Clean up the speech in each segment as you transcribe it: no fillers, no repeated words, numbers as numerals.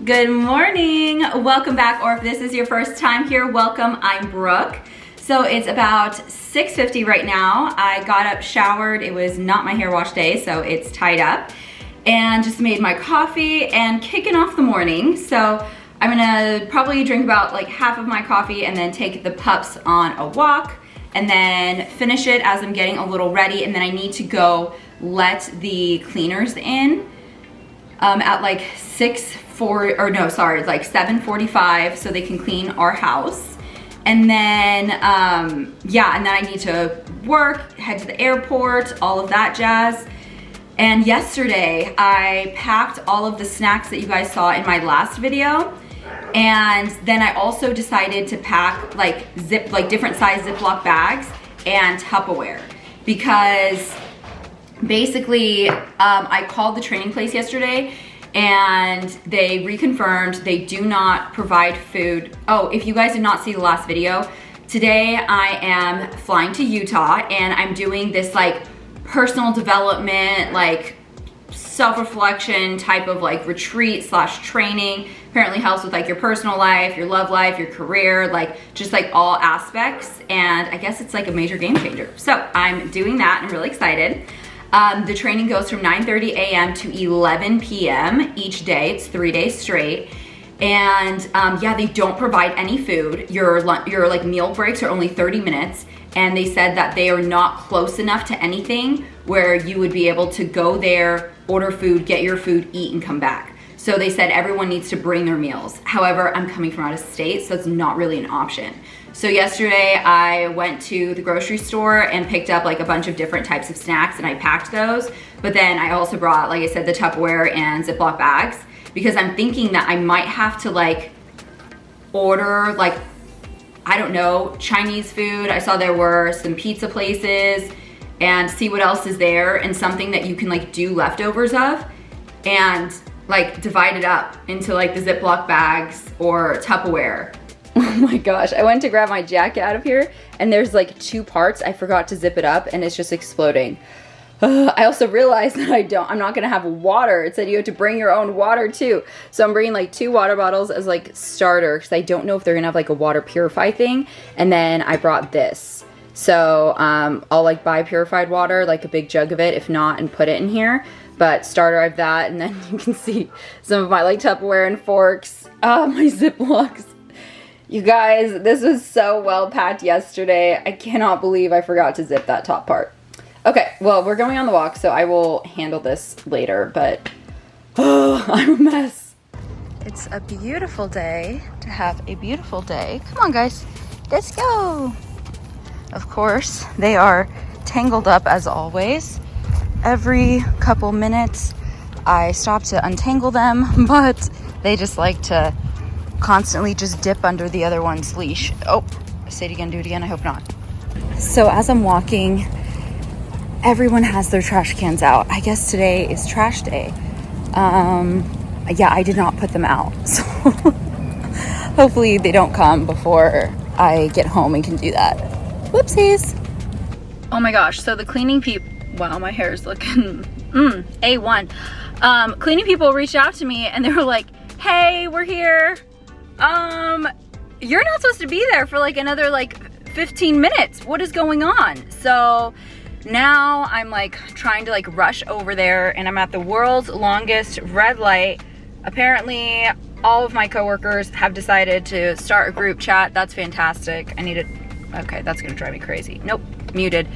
Good morning, welcome back, or if this is your first time here, welcome. I'm Brooke. So it's about 6:50 right now. I got up, showered. It was not my hair wash day, so it's tied up, and just made my coffee and kicking off the morning. So I'm gonna probably drink about like half of my coffee and then take the pups on a walk and then finish it as I'm getting a little ready, and then I need to go let the cleaners in at like 7:45 so they can clean our house. And then, yeah, and then I need to work, head to the airport, all of that jazz. And yesterday I packed all of the snacks that you guys saw in my last video. And then I also decided to pack like different size Ziploc bags and Tupperware, because basically I called the training place yesterday and they reconfirmed they do not provide food. Oh, if you guys did not see the last video, today I am flying to Utah and I'm doing this like personal development, like self-reflection type of like retreat slash training. Apparently helps with like your personal life, your love life, your career, like just like all aspects. And I guess it's like a major game changer. So I'm doing that and I'm really excited. The training goes from 9:30 a.m. to 11 p.m. each day. It's 3 days straight. And yeah, they don't provide any food. Your like meal breaks are only 30 minutes. And they said that they are not close enough to anything where you would be able to go there, order food, get your food, eat, and come back. So they said everyone needs to bring their meals. However, I'm coming from out of state, so it's not really an option. So yesterday I went to the grocery store and picked up like a bunch of different types of snacks and I packed those. But then I also brought, like I said, the Tupperware and Ziploc bags, because I'm thinking that I might have to like order like, I don't know, Chinese food. I saw there were some pizza places, and see what else is there, and something that you can like do leftovers of and like divide it up into like the Ziploc bags or Tupperware. Oh my gosh, I went to grab my jacket out of here and there's like 2 parts. I forgot to zip it up and it's just exploding. I also realized that I'm not gonna have water. It said you have to bring your own water too. So I'm bringing like 2 water bottles as like starter, because I don't know if they're gonna have like a water purify thing. And then I brought this. So I'll like buy purified water, like a big jug of it, if not, and put it in here. But starter, I have that, and then you can see some of my like Tupperware and forks. My Ziplocs. You guys, this was so well packed yesterday. I cannot believe I forgot to zip that top part. Okay, well, we're going on the walk, so I will handle this later, but oh, I'm a mess. It's a beautiful day to have a beautiful day. Come on, guys, let's go. Of course, they are tangled up as always. Every couple minutes, I stop to untangle them, but they just like to constantly just dip under the other one's leash. Oh, say it again, do it again, I hope not. So as I'm walking, everyone has their trash cans out. I guess today is trash day. Yeah, I did not put them out. So hopefully they don't come before I get home and can do that. Whoopsies. Oh my gosh, so the cleaning people, wow, my hair is looking A1. Cleaning people reached out to me and they were like, hey, we're here. You're not supposed to be there for like another like 15 minutes. What is going on? So now I'm like trying to like rush over there, and I'm at the world's longest red light. Apparently all of my coworkers have decided to start a group chat. That's fantastic. Okay, that's gonna drive me crazy. Nope, muted.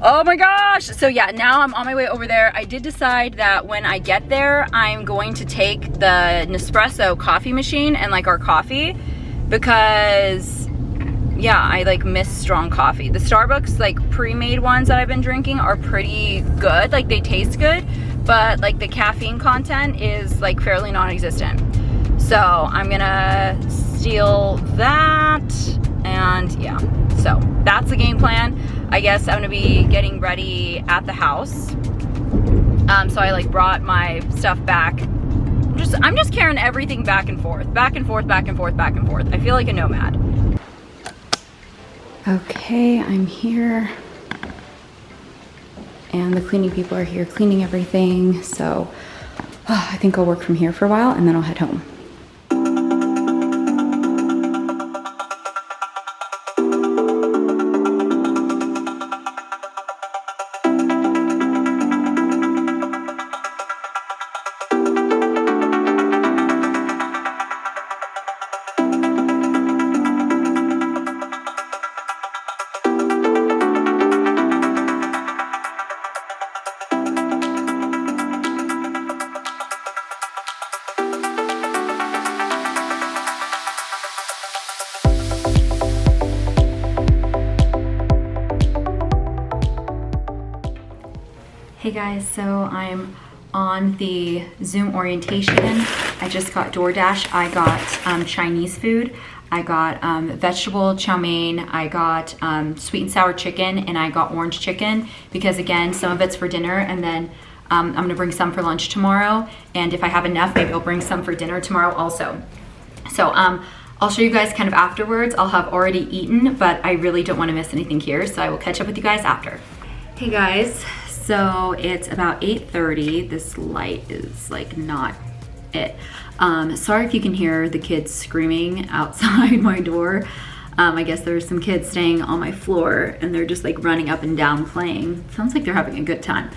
Oh my gosh. So yeah, now I'm on my way over there. I did decide that when I get there, I'm going to take the Nespresso coffee machine and like our coffee, because yeah, I like miss strong coffee. The Starbucks like pre-made ones that I've been drinking are pretty good. Like they taste good, but like the caffeine content is like fairly non-existent. So I'm gonna steal that, and yeah, so that's the game plan. I guess I'm gonna be getting ready at the house. So I like brought my stuff back. I'm just carrying everything back and forth, back and forth, back and forth, back and forth. I feel like a nomad. Okay, I'm here. And the cleaning people are here cleaning everything. So I think I'll work from here for a while and then I'll head home. Hey guys, so I'm on the Zoom orientation. I just got DoorDash. I got Chinese food. I got vegetable chow mein. I got sweet and sour chicken, and I got orange chicken because again, some of it's for dinner, and then I'm gonna bring some for lunch tomorrow. And if I have enough, maybe I'll bring some for dinner tomorrow also. So I'll show you guys kind of afterwards. I'll have already eaten, but I really don't wanna miss anything here, so I will catch up with you guys after. Hey guys, so it's about 8:30. This light is like not it. Sorry if you can hear the kids screaming outside my door. I guess there's some kids staying on my floor and they're just like running up and down playing. Sounds like they're having a good time.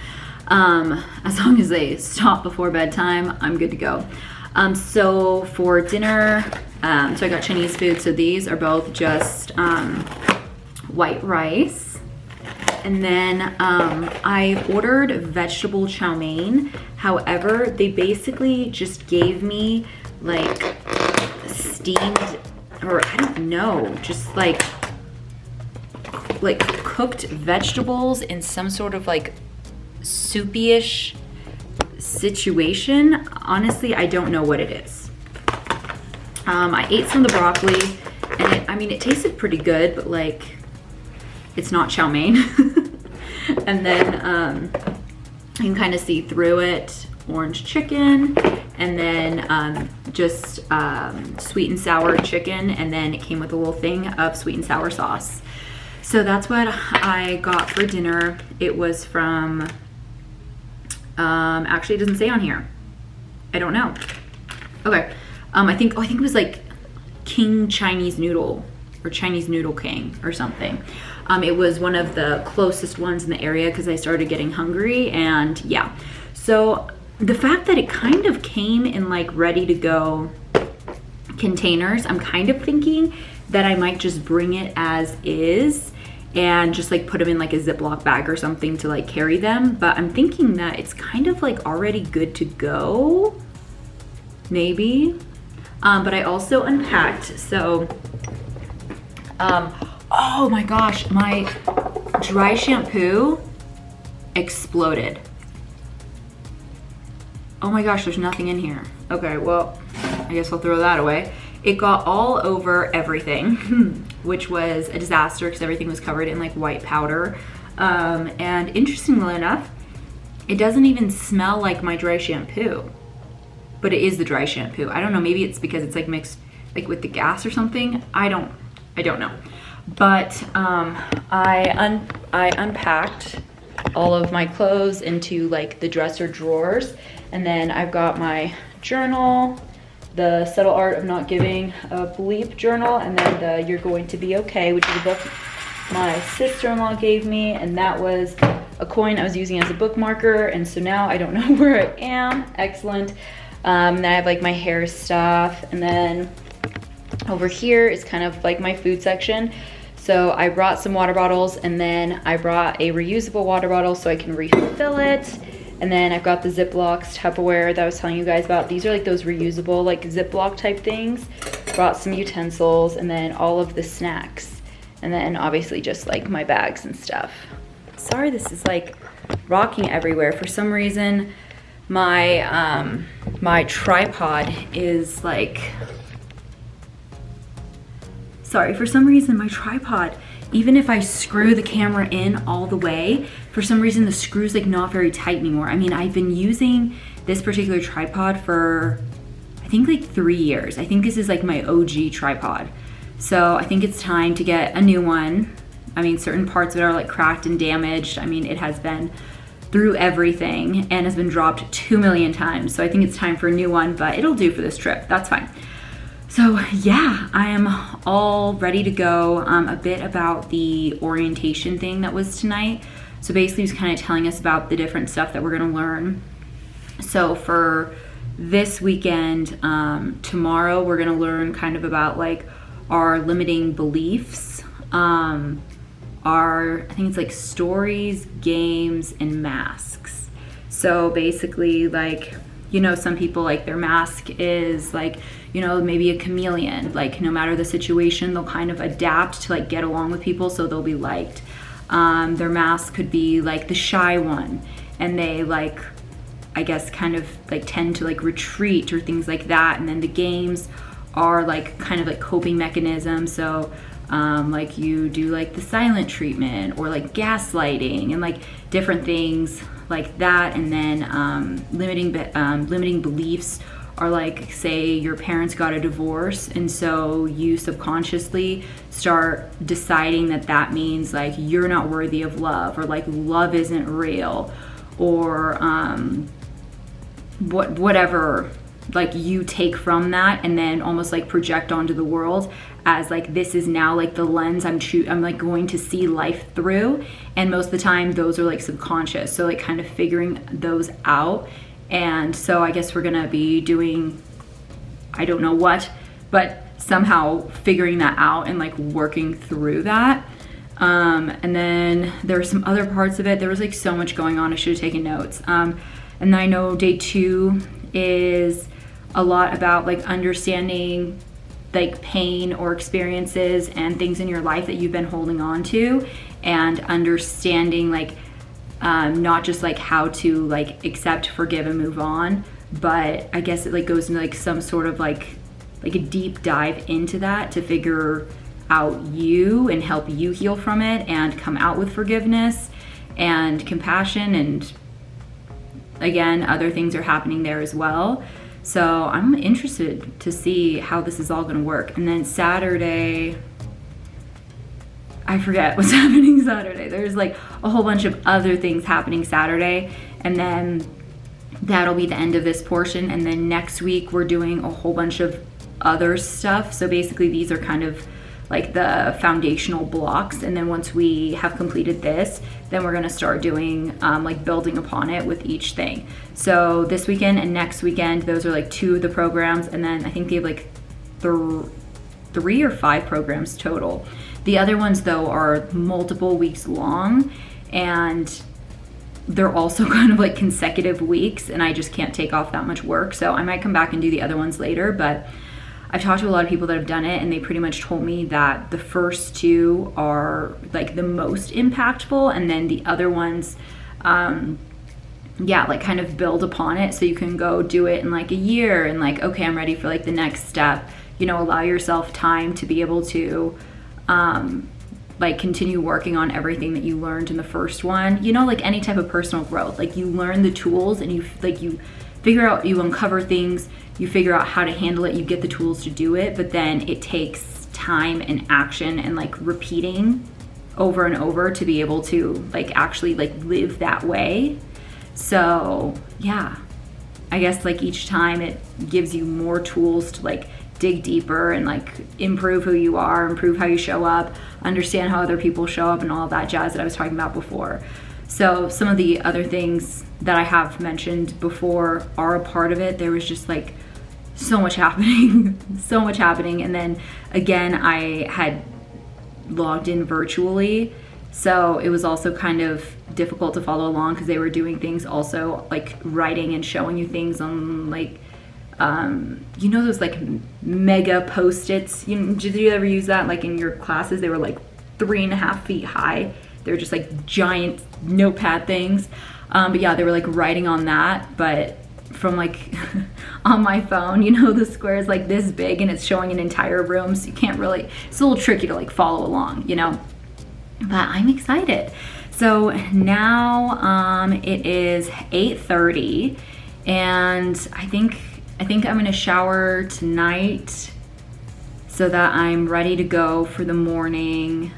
As long as they stop before bedtime, I'm good to go. So for dinner, so I got Chinese food. So these are both just white rice. And then I ordered vegetable chow mein. However, they basically just gave me like steamed, or I don't know, just like cooked vegetables in some sort of like soupy-ish situation. Honestly, I don't know what it is. I ate some of the broccoli and it tasted pretty good, but like it's not chow mein. And then you can kind of see through it, orange chicken, and then just sweet and sour chicken, and then it came with a little thing of sweet and sour sauce. So that's what I got for dinner. It was from, actually it doesn't say on here. I don't know. Okay, I think it was like King Chinese Noodle, or Chinese Noodle King or something. It was one of the closest ones in the area because I started getting hungry, and yeah. So the fact that it kind of came in like ready to go containers, I'm kind of thinking that I might just bring it as is and just like put them in like a Ziploc bag or something to like carry them. But I'm thinking that it's kind of like already good to go, maybe. But I also unpacked, so oh my gosh, my dry shampoo exploded. Oh my gosh, there's nothing in here. Okay, well, I guess I'll throw that away. It got all over everything, which was a disaster because everything was covered in like white powder. And interestingly enough, it doesn't even smell like my dry shampoo, but it is the dry shampoo. I don't know, maybe it's because it's like mixed like with the gas or something. I don't know. But I unpacked all of my clothes into like the dresser drawers, and then I've got my journal, the Subtle Art of Not Giving a Bleep journal, and then the You're Going to Be Okay, which is a book my sister-in-law gave me, and that was a coin I was using as a bookmarker, and so now I don't know where I am. Excellent. Then I have like my hair stuff, and then over here is kind of like my food section. So I brought some water bottles, and then I brought a reusable water bottle so I can refill it. And then I've got the Ziplocs, Tupperware that I was telling you guys about. These are like those reusable like Ziploc type things. Brought some utensils, and then all of the snacks. And then obviously just like my bags and stuff. Sorry, this is like rocking everywhere. For some reason, my my tripod is like, for some reason my tripod, even if I screw the camera in all the way, for some reason the screw's like not very tight anymore. I mean, I've been using this particular tripod for I think like 3 years. I think this is like my OG tripod. So I think it's time to get a new one. I mean, certain parts of it are like cracked and damaged. I mean, it has been through everything and has been dropped 2 million times. So I think it's time for a new one, but it'll do for this trip. That's fine. So yeah, I am all ready to go. A bit about the orientation thing that was tonight. So basically he was kind of telling us about the different stuff that we're gonna learn. So for this weekend, tomorrow we're gonna learn kind of about like our limiting beliefs, I think it's like stories, games, and masks. So basically like, you know, some people like their mask is like, you know, maybe a chameleon, like no matter the situation, they'll kind of adapt to like get along with people so they'll be liked. Their mask could be like the shy one. and they like, I guess, kind of like tend to like retreat or things like that. And then the games are like kind of like coping mechanisms. So like you do like the silent treatment or like gaslighting and like different things like that. And then limiting beliefs are like, say your parents got a divorce, and so you subconsciously start deciding that that means like you're not worthy of love, or like love isn't real, or whatever like you take from that, and then almost like project onto the world as like, this is now like the lens I'm like going to see life through. And most of the time those are like subconscious, so like kind of figuring those out. And so I guess we're gonna be doing, I don't know what, but somehow figuring that out and like working through that. And then there were some other parts of it. There was like so much going on, I should have taken notes. And then I know day 2 is a lot about like understanding like pain or experiences and things in your life that you've been holding on to, and understanding like not just like how to like accept, forgive, and move on, but I guess it like goes into like some sort of like a deep dive into that to figure out you and help you heal from it and come out with forgiveness and compassion. And again, other things are happening there as well. So I'm interested to see how this is all going to work. And then Saturday, I forget what's happening Saturday. There's like a whole bunch of other things happening Saturday, and then that'll be the end of this portion. And then next week we're doing a whole bunch of other stuff. So basically these are kind of like the foundational blocks, and then once we have completed this, then we're going to start doing like building upon it with each thing. So this weekend and next weekend, those are like 2 of the programs, and then I think they have like 3 or 5 programs total. The other ones though are multiple weeks long, and they're also kind of like consecutive weeks, and I just can't take off that much work. So I might come back and do the other ones later, but I've talked to a lot of people that have done it, and they pretty much told me that the first 2 are like the most impactful, and then the other ones, like kind of build upon it. So you can go do it in like a year and like, okay, I'm ready for like the next step, you know, allow yourself time to be able to like continue working on everything that you learned in the first one. You know, like any type of personal growth, like you learn the tools and you figure out, you uncover things, you figure out how to handle it, you get the tools to do it, but then it takes time and action and like repeating over and over to be able to like actually like live that way. So yeah, I guess like each time it gives you more tools to like dig deeper and like improve who you are, improve how you show up, understand how other people show up, and all of that jazz that I was talking about before. So some of the other things that I have mentioned before are a part of it. There was just like so much happening, so much happening. And then again, I had logged in virtually, so it was also kind of difficult to follow along because they were doing things also like writing and showing you things on like you know those like mega post-its, did you ever use that like in your classes? They were like 3.5 feet high. They were just like giant notepad things, but yeah, they were like writing on that, but from like on my phone, you know, the square is like this big and it's showing an entire room, so you can't really, it's a little tricky to like follow along, you know, but I'm excited. So now it is 8:30, and I think I'm gonna shower tonight so that I'm ready to go for the morning,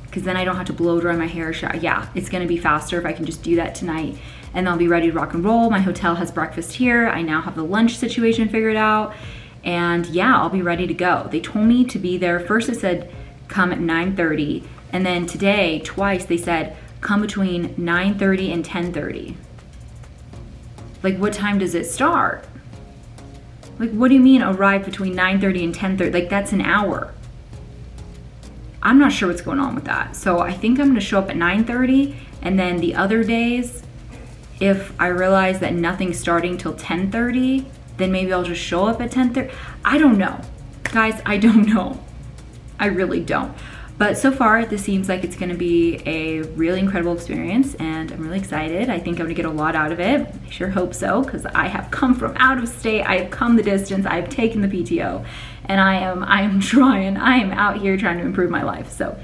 because then I don't have to blow dry my hair. Yeah, it's gonna be faster if I can just do that tonight, and I'll be ready to rock and roll. My hotel has breakfast here. I now have the lunch situation figured out, and yeah, I'll be ready to go. They told me to be there. First it said come at 9:30, and then today twice they said come between 9:30 and 10:30. Like, what time does it start? Like, what do you mean arrive between 9:30 and 10:30? Like, that's an hour. I'm not sure what's going on with that. So I think I'm gonna show up at 9:30, and then the other days, if I realize that nothing's starting till 10:30, then maybe I'll just show up at 10:30. I don't know. Guys, I don't know. I really don't. But so far, this seems like it's gonna be a really incredible experience, and I'm really excited. I think I'm gonna get a lot out of it. I sure hope so, because I have come from out of state, I have come the distance, I've taken the PTO, and I am trying, I am out here trying to improve my life. So,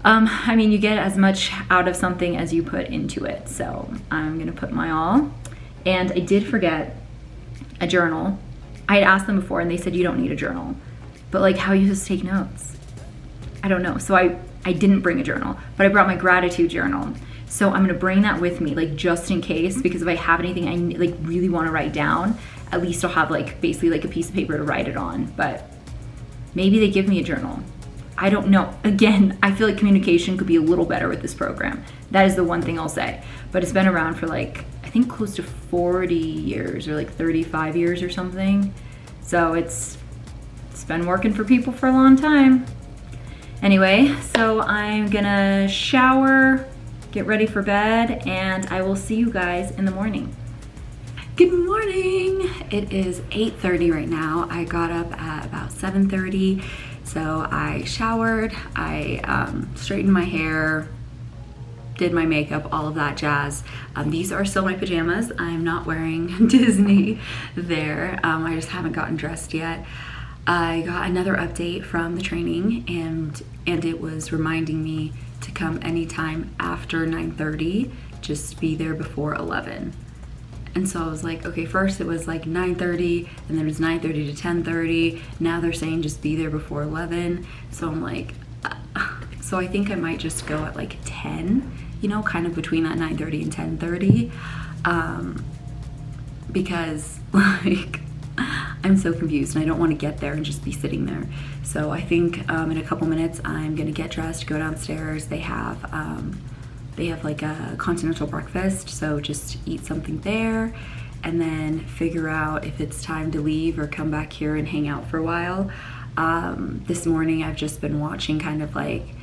I mean, you get as much out of something as you put into it. So I'm gonna put my all. And I did forget a journal. I had asked them before and they said you don't need a journal. But like, how are you supposed to take notes? I don't know. So I didn't bring a journal, but I brought my gratitude journal. So I'm gonna bring that with me, like just in case, because if I have anything I like really wanna write down, at least I'll have like basically like a piece of paper to write it on. But maybe they give me a journal. I don't know. Again, I feel like communication could be a little better with this program. That is the one thing I'll say. But it's been around for like, I think close to 40 years or like 35 years or something. So it's been working for people for a long time. Anyway, so I'm gonna shower, get ready for bed, and I will see you guys in the morning. Good morning. It is 8:30 right now. I got up at about 7:30. So I showered, I straightened my hair, did my makeup, all of that jazz. These are still my pajamas. I'm not wearing Disney there. I just haven't gotten dressed yet. I got another update from the training and it was reminding me to come anytime after 9:30, just be there before 11. And so I was like, okay, first it was like 9:30 and then it was 9:30 to 10:30. Now they're saying just be there before 11. So I'm like, so I think I might just go at like 10, you know, kind of between that 9:30 and 10:30. Because like, I'm so confused and I don't want to get there and just be sitting there. So I think in a couple minutes I'm gonna get dressed, go downstairs. They have like a continental breakfast, so just eat something there and then figure out if it's time to leave or come back here and hang out for a while. This morning I've just been watching kind of like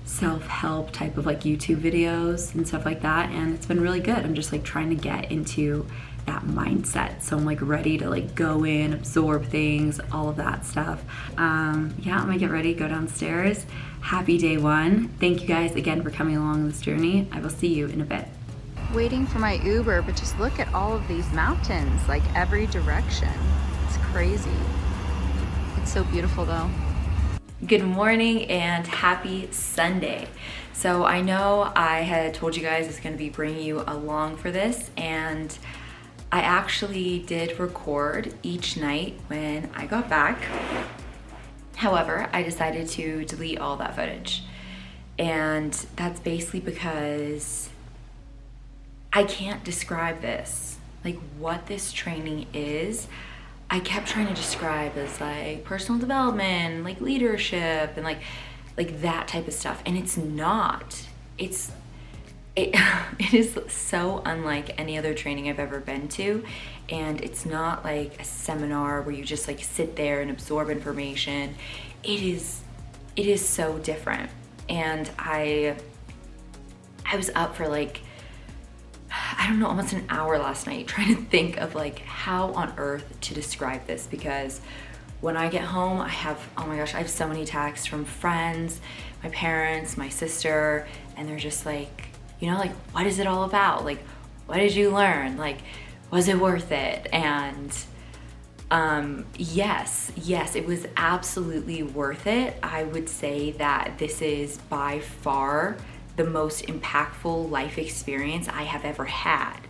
self-help type of like YouTube videos and stuff like that, and it's been really good. I'm just like trying to get into that mindset, so I'm like ready to like go in, absorb things, all of that stuff. Yeah, I'm gonna get ready, go downstairs. Happy day one. Thank you guys again for coming along this journey. I will see you in a bit. Waiting for my Uber, but just look at all of these mountains, like every direction. It's crazy. It's so beautiful though. Good morning and happy Sunday. So I know I had told you guys I was going to be bringing you along for this, and I actually did record each night when I got back. However, I decided to delete all that footage. And that's basically because I can't describe this. Like what this training is, I kept trying to describe as like personal development, like leadership, and like that type of stuff. And it's not. It is so unlike any other training I've ever been to, and it's not like a seminar where you just like sit there and absorb information. It is so different. And I was up for like, I don't know, almost an hour last night trying to think of like how on earth to describe this, because when I get home I have, oh my gosh, I have so many texts from friends, my parents, my sister, and they're just like, you know, like, what is it all about? Like, what did you learn? Like, was it worth it? And yes, it was absolutely worth it. I would say that this is by far the most impactful life experience I have ever had.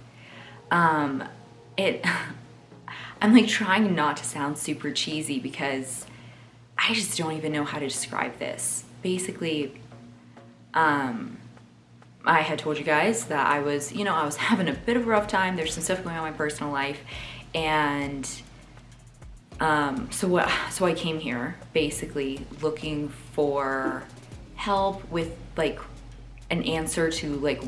I'm like trying not to sound super cheesy because I just don't even know how to describe this. Basically, I had told you guys that I was having a bit of a rough time. There's some stuff going on in my personal life, and so I came here basically looking for help with like an answer to like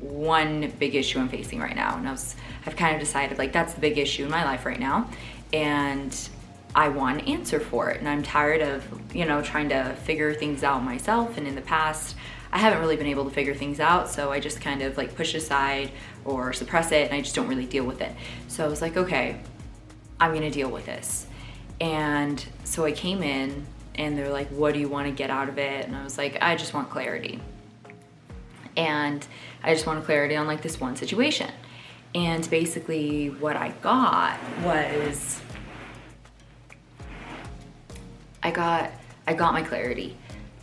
one big issue I'm facing right now. And I've kind of decided like that's the big issue in my life right now, and I want an answer for it. And I'm tired of, you know, trying to figure things out myself. And in the past, I haven't really been able to figure things out, so I just kind of like push it aside or suppress it, and I just don't really deal with it. So I was like, okay, I'm gonna deal with this. And so I came in and they're like, what do you want to get out of it? And I was like, I just want clarity. And I just wanted clarity on like this one situation. And basically what I got was, I got my clarity,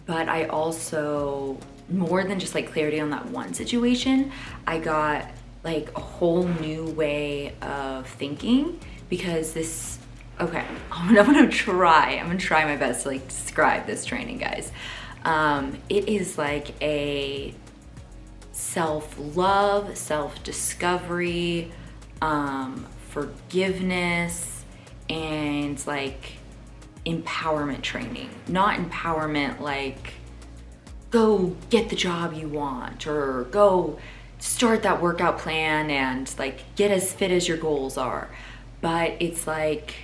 but I also, more than just like clarity on that one situation, I got like a whole new way of thinking, because this, okay, I'm gonna try my best to like describe this training, guys. It is like a self-love, self-discovery, forgiveness, and like empowerment training. Not empowerment like go get the job you want, or go start that workout plan and like get as fit as your goals are, but it's like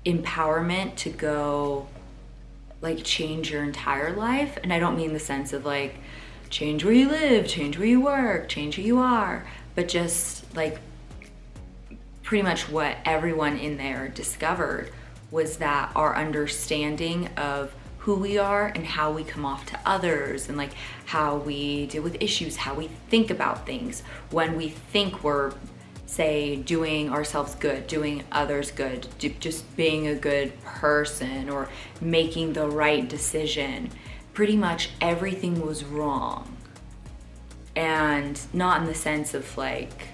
empowerment to go like change your entire life. And I don't mean the sense of like change where you live, change where you work, change who you are, but just like pretty much what everyone in there discovered was that our understanding of who we are and how we come off to others, and like how we deal with issues, how we think about things when we think we're, say, doing ourselves good, doing others good, just being a good person or making the right decision. Pretty much everything was wrong. And not in the sense of like,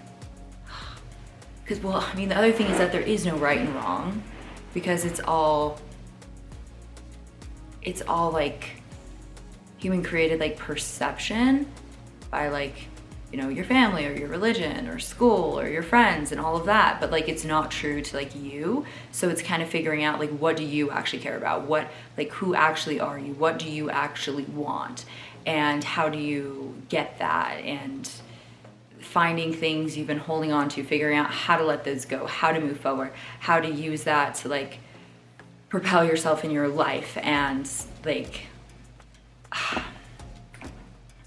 because, well, I mean, the other thing is that there is no right and wrong, because it's all like human created like perception by like, you know, your family or your religion or school or your friends and all of that, but like it's not true to like you. So it's kind of figuring out like, what do you actually care about? What, like, who actually are you? What do you actually want? And how do you get that? And finding things you've been holding on to, figuring out how to let those go, how to move forward, how to use that to like propel yourself in your life. And like,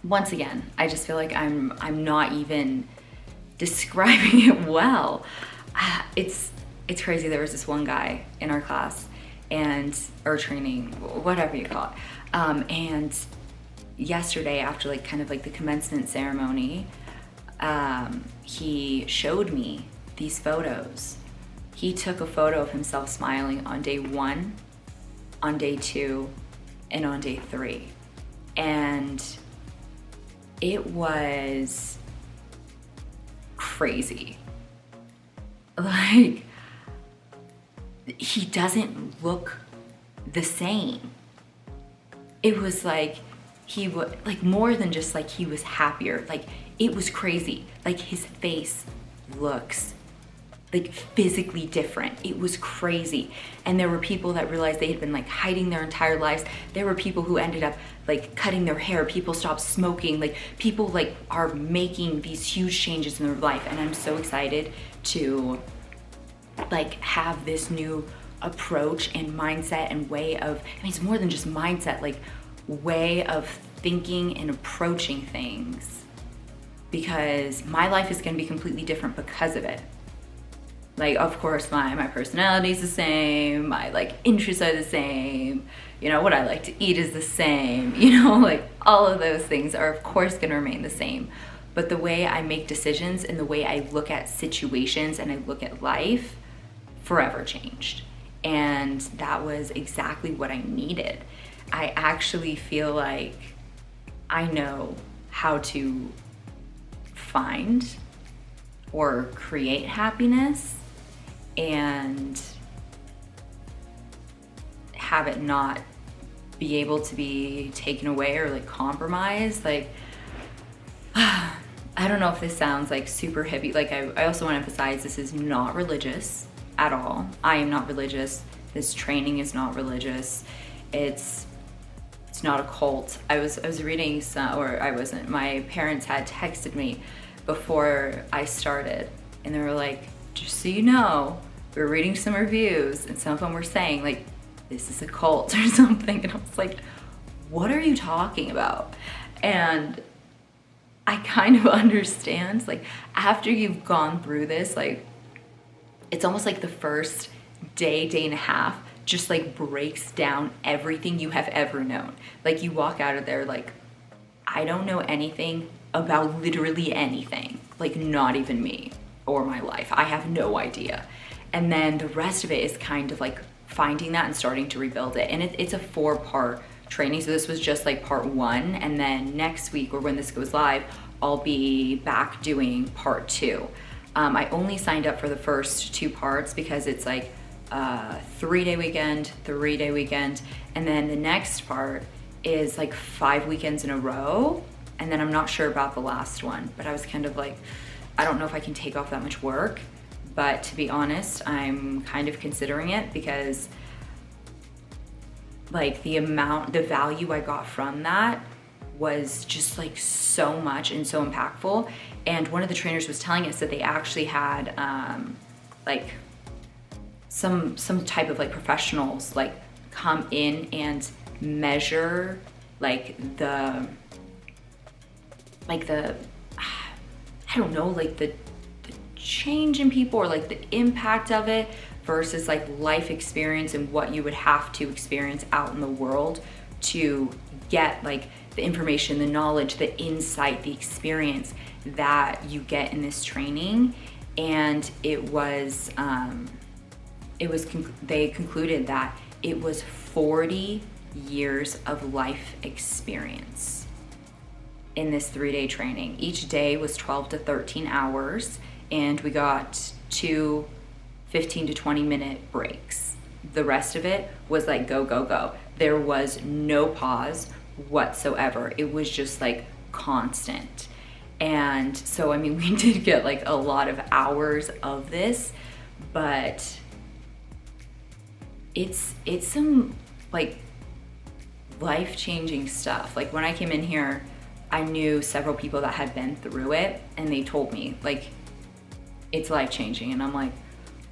once again, I just feel like I'm not even describing it well. It's crazy. There was this one guy in our class or training, whatever you call it. And yesterday, after like kind of like the commencement ceremony, he showed me these photos. He took a photo of himself smiling on day 1, on day 2, and on day 3. And it was crazy. Like, he doesn't look the same. It was like he was like more than just like he was happier. Like, it was crazy. Like, his face looks like physically different. It was crazy. And there were people that realized they had been like hiding their entire lives. There were people who ended up like cutting their hair. People stopped smoking. Like, people like are making these huge changes in their life. And I'm so excited to like have this new approach and mindset and way of, I mean, it's more than just mindset, like way of thinking and approaching things, because my life is going to be completely different because of it. Like, of course, my personality is the same, my like interests are the same, you know, what I like to eat is the same, you know, like all of those things are of course gonna remain the same. But the way I make decisions and the way I look at situations and I look at life forever changed. And that was exactly what I needed. I actually feel like I know how to find or create happiness and have it not be able to be taken away or like compromised. Like, I don't know if this sounds like super hippie. Like, I also want to emphasize this is not religious at all. I am not religious. This training is not religious. It's not a cult. I was reading some, or I wasn't, my parents had texted me before I started, and they were like, just so you know, we were reading some reviews and some of them were saying like, this is a cult or something. And I was like, what are you talking about? And I kind of understand, like, after you've gone through this, like, it's almost like the first day and a half just like breaks down everything you have ever known. Like you walk out of there like, I don't know anything about literally anything, like not even me or my life. I have no idea. And then the rest of it is kind of like finding that and starting to rebuild it. And it's a 4-part training. So this was just like part 1. And then next week, or when this goes live, I'll be back doing part 2. I only signed up for the first 2 parts because it's like 3-day weekend, 3-day weekend. And then the next part is like 5 weekends in a row. And then I'm not sure about the last one, but I was kind of like, I don't know if I can take off that much work. But to be honest, I'm kind of considering it because like the value I got from that was just like so much and so impactful. And one of the trainers was telling us that they actually had like some type of like professionals like come in and measure like the I don't know, like the change in people or like the impact of it versus like life experience and what you would have to experience out in the world to get like the information, the knowledge, the insight, the experience that you get in this training. And they concluded that it was 40 years of life experience in this 3-day training. Each day was 12 to 13 hours, and we got 2 15 to 20 minute breaks. The rest of it was like go, go, go. There was no pause whatsoever. It was just like constant. And so, I mean, we did get like a lot of hours of this, but it's some like life-changing stuff. Like when I came in here, I knew several people that had been through it, and they told me like it's life-changing. And I'm like,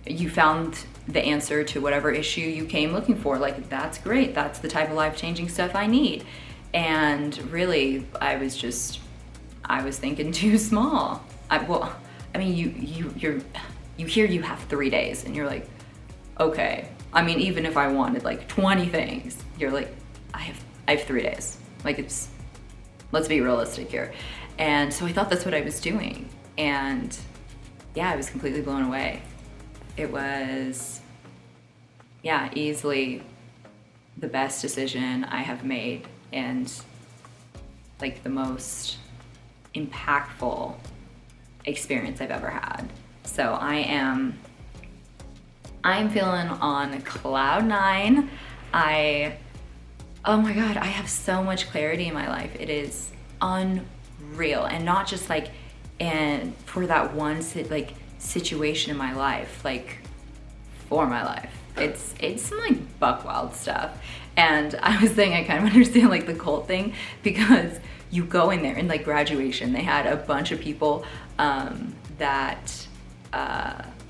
you found the answer to whatever issue you came looking for. Like, that's great. That's the type of life-changing stuff I need. And really, I was thinking too small. You hear you have 3 days, and you're like, okay. I mean, even if I wanted like 20 things, you're like, I have 3 days. Like, let's be realistic here. And so I thought that's what I was doing. And yeah, I was completely blown away. It was, yeah, easily the best decision I have made, and like the most impactful experience I've ever had. So I'm feeling on cloud 9. Oh my God, I have so much clarity in my life. It is unreal. And not just like, and for that one situation in my life, like for my life. It's some like buck wild stuff. And I was saying I kind of understand like the cult thing, because you go in there in like graduation, they had a bunch of people that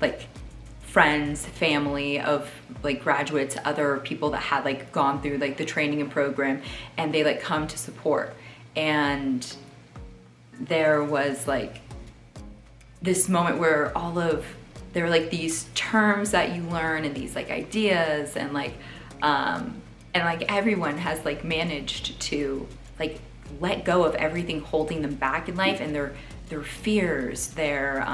like friends, family of like graduates, other people that had like gone through like the training and program, and they like come to support. And there was like this moment where there were like these terms that you learn and these like ideas, and like everyone has like managed to like let go of everything holding them back in life, and their fears, their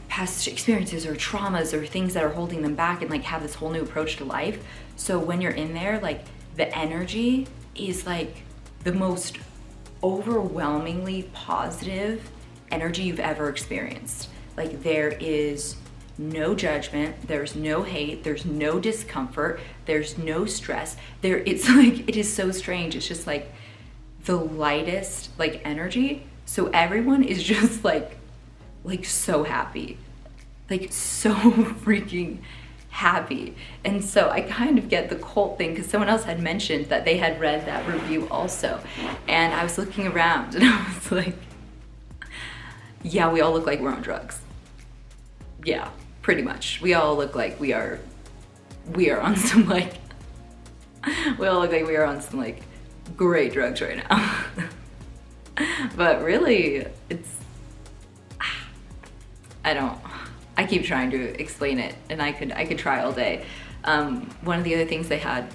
past experiences or traumas or things that are holding them back, and like have this whole new approach to life. So when you're in there, like the energy is like the most overwhelmingly positive energy you've ever experienced. Like there is no judgment, there's no hate, there's no discomfort, there's no stress. It's like, it is so strange. It's just like the lightest like energy. So everyone is just like so happy, like so freaking happy. And so I kind of get the cult thing, because someone else had mentioned that they had read that review also. And I was looking around and I was like, yeah, we all look like we're on drugs. Yeah, pretty much. We all look like we are on some like, we all look like we are on some like great drugs right now. But really, I keep trying to explain it, and I could try all day. One of the other things they had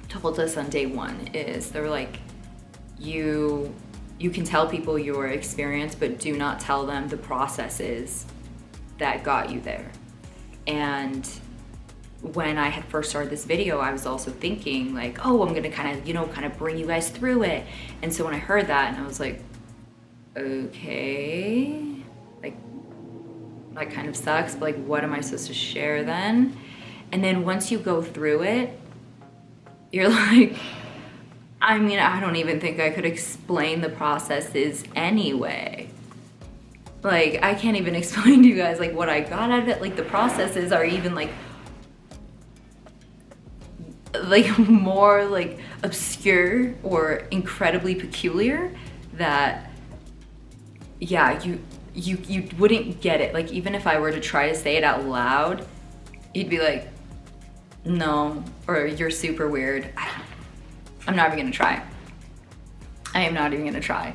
told us on day one is they were like, you can tell people your experience, but do not tell them the processes that got you there. And when I had first started this video, I was also thinking like, oh, I'm gonna kind of bring you guys through it. And so when I heard that, and I was like, okay, like that kind of sucks, but like what am I supposed to share then? And then once you go through it, you're like, I mean, I don't even think I could explain the processes anyway. Like, I can't even explain to you guys like what I got out of it. Like the processes are even like more like obscure or incredibly peculiar that, yeah, you wouldn't get it. Like even if I were to try to say it out loud, you'd be like, no, or you're super weird. I'm not even gonna try. I am not even gonna try.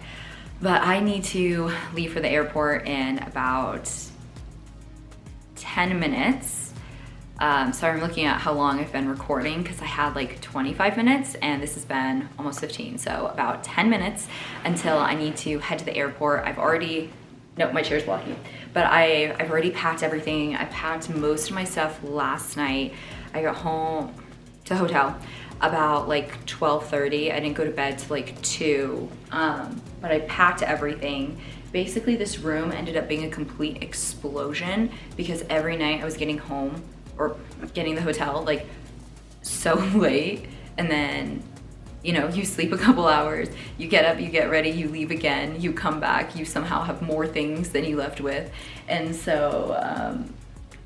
But I need to leave for the airport in about 10 minutes. Sorry, I'm looking at how long I've been recording because I had like 25 minutes and this has been almost 15. So about 10 minutes until I need to head to the airport. No, my chair's blocking. But I've already packed everything. I packed most of my stuff last night. I got home to hotel about like 12:30. I didn't go to bed till like 2, but I packed everything. Basically, this room ended up being a complete explosion because every night I was getting home or getting the hotel like so late, and then you sleep a couple hours, you get up, you get ready, you leave again, you come back, you somehow have more things than you left with. And so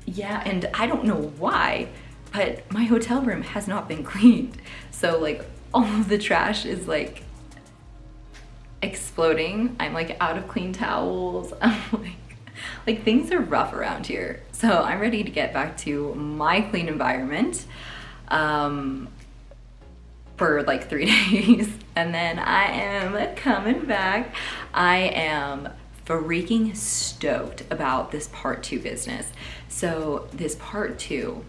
yeah, and I don't know why, but my hotel room has not been cleaned. So like all of the trash is like exploding. I'm like out of clean towels. I'm like things are rough around here. So I'm ready to get back to my clean environment for like 3 days. And then I am coming back. I am freaking stoked about this part 2 business. So this part 2,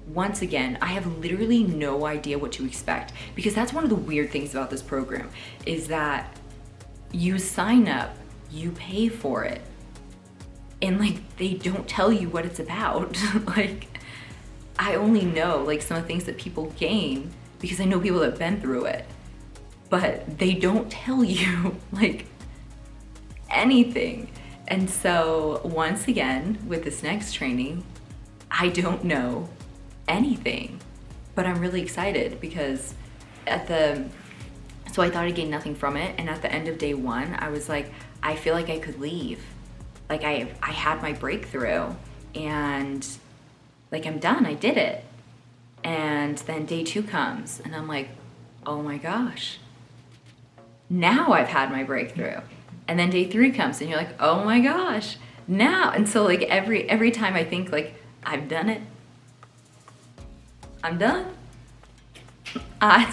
once again, I have literally no idea what to expect, because that's one of the weird things about this program is that you sign up, you pay for it, and like they don't tell you what it's about. Like I only know like some of the things that people gain because I know people that have been through it, but they don't tell you like anything. And so once again, with this next training, I don't know anything, but I'm really excited because so I thought I gained nothing from it. And at the end of day 1, I was like, I feel like I could leave. Like I had my breakthrough and like I'm done, I did it. And then day 2 comes and I'm like, oh my gosh, now I've had my breakthrough. And then day 3 comes and you're like, oh my gosh, now. And so like every time I think like I've done it, I'm done. I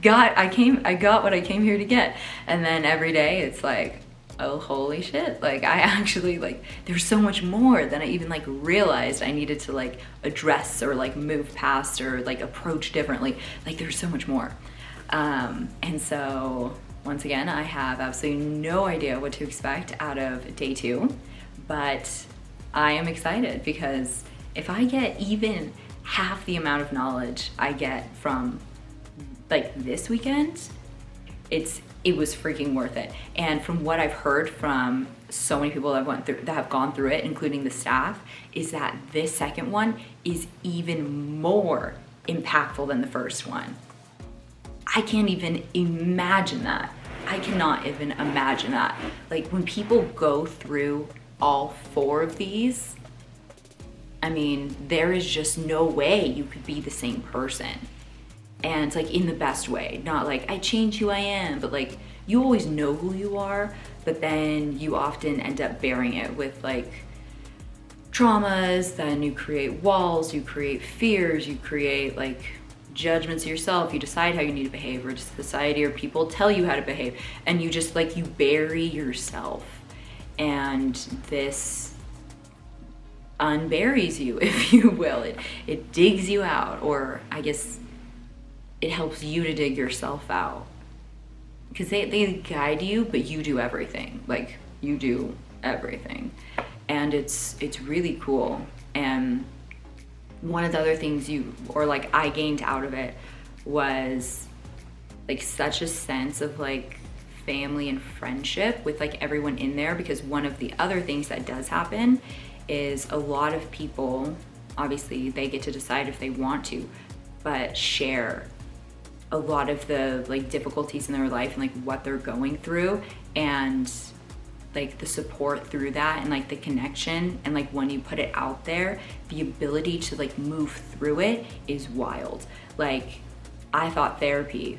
got what I came here to get. And then every day it's like, oh holy shit, like I actually like there's so much more than I even like realized I needed to like address or like move past or like approach differently. Like there's so much more. And so once again, I have absolutely no idea what to expect out of day 2, but I am excited because if I get even half the amount of knowledge I get from like this weekend, it was freaking worth it. And from what I've heard from so many people that have gone through it, including the staff, is that this second one is even more impactful than the first one. I can't even imagine that. I cannot even imagine that. Like when people go through all 4 of these, I mean, there is just no way you could be the same person. And it's like in the best way, not like I change who I am, but like you always know who you are, but then you often end up bearing it with like traumas, then you create walls, you create fears, you create like judgments of yourself, you decide how you need to behave, or society or people tell you how to behave, and you just like you bury yourself. And this unburies you, if you will. It digs you out, or I guess it helps you to dig yourself out. Because they guide you, but you do everything. Like, you do everything. And it's really cool. And one of the other things I gained out of it was like such a sense of like family and friendship with like everyone in there, because one of the other things that does happen is a lot of people, obviously they get to decide if they want to, but share a lot of the like difficulties in their life and like what they're going through, and like the support through that, and like the connection, and like when you put it out there, the ability to like move through it is wild. Like, I thought therapy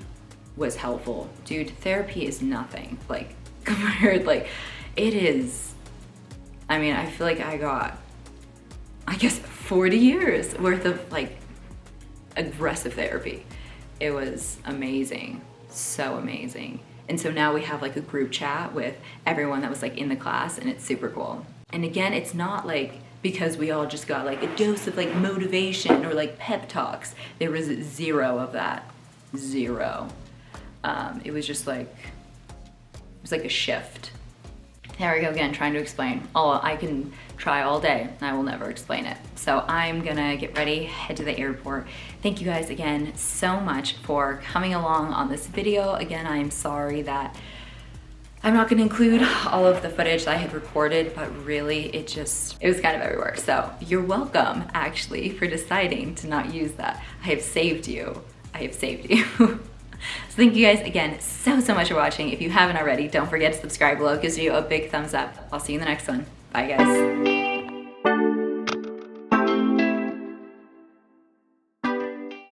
was helpful. Dude, therapy is nothing like compared, like it is. I mean, I feel like I got, I guess, 40 years worth of like aggressive therapy. It was amazing, so amazing. And so now we have like a group chat with everyone that was like in the class, and it's super cool. And again, it's not like because we all just got like a dose of like motivation or like pep talks. There was zero of that, zero. It was just like, it was like a shift. There we go again, trying to explain. Oh, I can try all day, I will never explain it. So I'm gonna get ready, head to the airport. Thank you guys again so much for coming along on this video. Again, I'm sorry that I'm not gonna include all of the footage that I had recorded, but really it was kind of everywhere. So you're welcome actually for deciding to not use that. I have saved you, I have saved you. So thank you guys again so much for watching. If you haven't already, don't forget to subscribe below. It gives you a big thumbs up. I'll see you in the next one. Bye guys.